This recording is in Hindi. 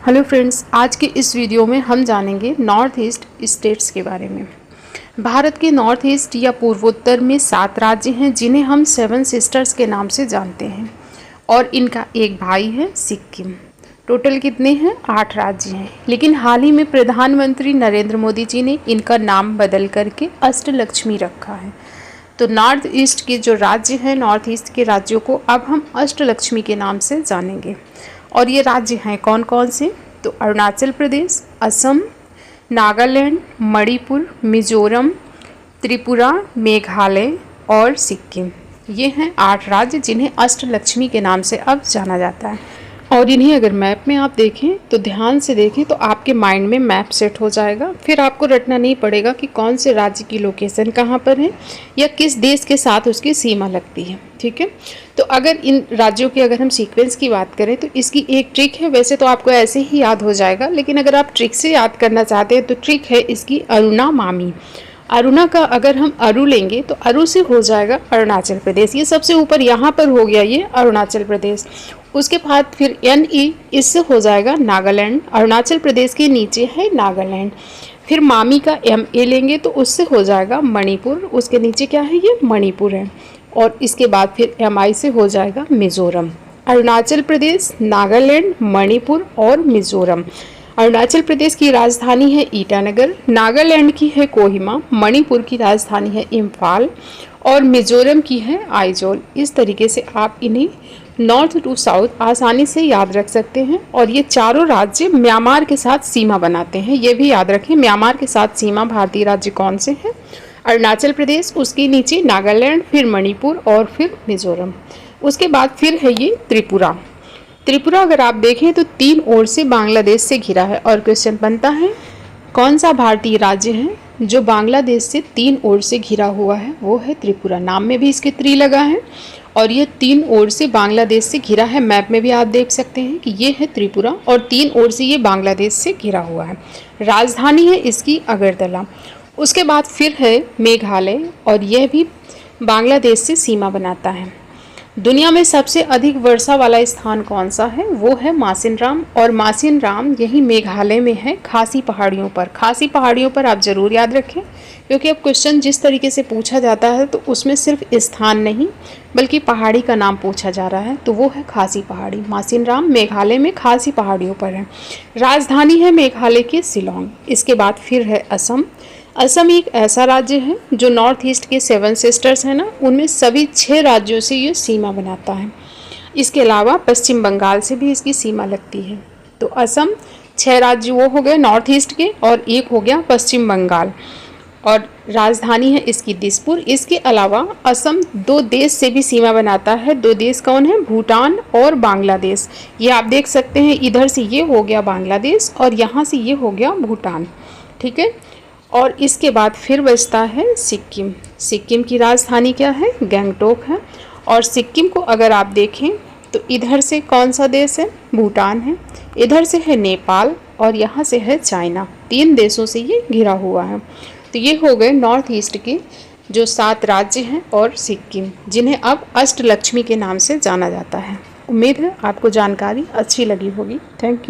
हेलो फ्रेंड्स, आज के इस वीडियो में हम जानेंगे नॉर्थ ईस्ट स्टेट्स के बारे में। भारत के नॉर्थ ईस्ट या पूर्वोत्तर में 7 राज्य हैं जिन्हें हम 7 सिस्टर्स के नाम से जानते हैं और इनका एक भाई है सिक्किम। टोटल कितने हैं? 8 राज्य हैं। लेकिन हाल ही में प्रधानमंत्री नरेंद्र मोदी जी ने इनका नाम बदल करके अष्टलक्ष्मी रखा है। तो नॉर्थ ईस्ट के जो राज्य हैं, नॉर्थ ईस्ट के राज्यों को अब हम अष्टलक्ष्मी के नाम से जानेंगे। और ये राज्य हैं कौन कौन से? तो अरुणाचल प्रदेश, असम, नागालैंड, मणिपुर, मिजोरम, त्रिपुरा, मेघालय और सिक्किम। ये हैं 8 राज्य जिन्हें अष्टलक्ष्मी के नाम से अब जाना जाता है। और इन्हें अगर मैप में आप देखें तो ध्यान से देखें तो आपके माइंड में मैप सेट हो जाएगा। फिर आपको रटना नहीं पड़ेगा कि कौन से राज्य की लोकेशन कहाँ पर है या किस देश के साथ उसकी सीमा लगती है। ठीक है, तो अगर इन राज्यों के अगर हम सीक्वेंस की बात करें तो इसकी एक ट्रिक है। वैसे तो आपको ऐसे ही याद हो जाएगा, लेकिन अगर आप ट्रिक से याद करना चाहते हैं तो ट्रिक है इसकी अरुणा मामी। अरुणा का अगर हम अरु लेंगे तो अरु से हो जाएगा अरुणाचल प्रदेश। ये सबसे ऊपर यहाँ पर हो गया ये अरुणाचल प्रदेश। उसके बाद फिर NE, इससे हो जाएगा नागालैंड। अरुणाचल प्रदेश के नीचे है नागालैंड। फिर मामी का MA लेंगे तो उससे हो जाएगा मणिपुर। उसके नीचे क्या है? ये मणिपुर है। और इसके बाद फिर MI से हो जाएगा मिजोरम। अरुणाचल प्रदेश, नागालैंड, मणिपुर और मिजोरम। अरुणाचल प्रदेश की राजधानी है ईटानगर, नागालैंड की है कोहिमा, मणिपुर की राजधानी है इम्फाल और मिजोरम की है आइजोल। इस तरीके से आप इन्हें नॉर्थ टू साउथ आसानी से याद रख सकते हैं। और ये चारों राज्य म्यांमार के साथ सीमा बनाते हैं। ये भी याद रखें, म्यांमार के साथ सीमा भारतीय राज्य कौन से हैं? अरुणाचल प्रदेश, उसके नीचे नागालैंड, फिर मणिपुर और फिर मिजोरम। उसके बाद फिर है ये त्रिपुरा। त्रिपुरा अगर आप देखें तो 3 ओर से बांग्लादेश से घिरा है। और क्वेश्चन बनता है कौन सा भारतीय राज्य है जो बांग्लादेश से 3 ओर से घिरा हुआ है? वो है त्रिपुरा। नाम में भी इसके 3 लगा है और ये 3 ओर से बांग्लादेश से घिरा है। मैप में भी आप देख सकते हैं कि ये है त्रिपुरा और 3 ओर से ये बांग्लादेश से घिरा हुआ है। राजधानी है इसकी अगरतला। उसके बाद फिर है मेघालय और यह भी बांग्लादेश से सीमा बनाता है। दुनिया में सबसे अधिक वर्षा वाला स्थान कौन सा है? वो है मासिनराम। और मासिनराम यही मेघालय में है, खासी पहाड़ियों पर। खासी पहाड़ियों पर आप जरूर याद रखें, क्योंकि अब क्वेश्चन जिस तरीके से पूछा जाता है तो उसमें सिर्फ स्थान नहीं बल्कि पहाड़ी का नाम पूछा जा रहा है। तो वो है खासी पहाड़ी। मासिनराम मेघालय में खासी पहाड़ियों पर है। राजधानी है मेघालय की शिलोंग। इसके बाद फिर है असम। असम एक ऐसा राज्य है जो नॉर्थ ईस्ट के 7 सिस्टर्स हैं ना, उनमें सभी 6 राज्यों से ये सीमा बनाता है। इसके अलावा पश्चिम बंगाल से भी इसकी सीमा लगती है। तो असम 6 राज्य वो हो गए नॉर्थ ईस्ट के और एक हो गया पश्चिम बंगाल। और राजधानी है इसकी दिसपुर। इसके अलावा असम 2 देश से भी सीमा बनाता है। 2 देश कौन है? भूटान और बांग्लादेश। ये आप देख सकते हैं, इधर से ये हो गया बांग्लादेश और यहाँ से ये हो गया भूटान। ठीक है, और इसके बाद फिर बचता है सिक्किम। सिक्किम की राजधानी क्या है? गंगटोक है। और सिक्किम को अगर आप देखें तो इधर से कौन सा देश है? भूटान है। इधर से है नेपाल और यहाँ से है चाइना। 3 देशों से ये घिरा हुआ है। तो ये हो गए नॉर्थ ईस्ट के जो 7 राज्य हैं और सिक्किम, जिन्हें अब अष्टलक्ष्मी के नाम से जाना जाता है। उम्मीद है आपको जानकारी अच्छी लगी होगी। Thank you.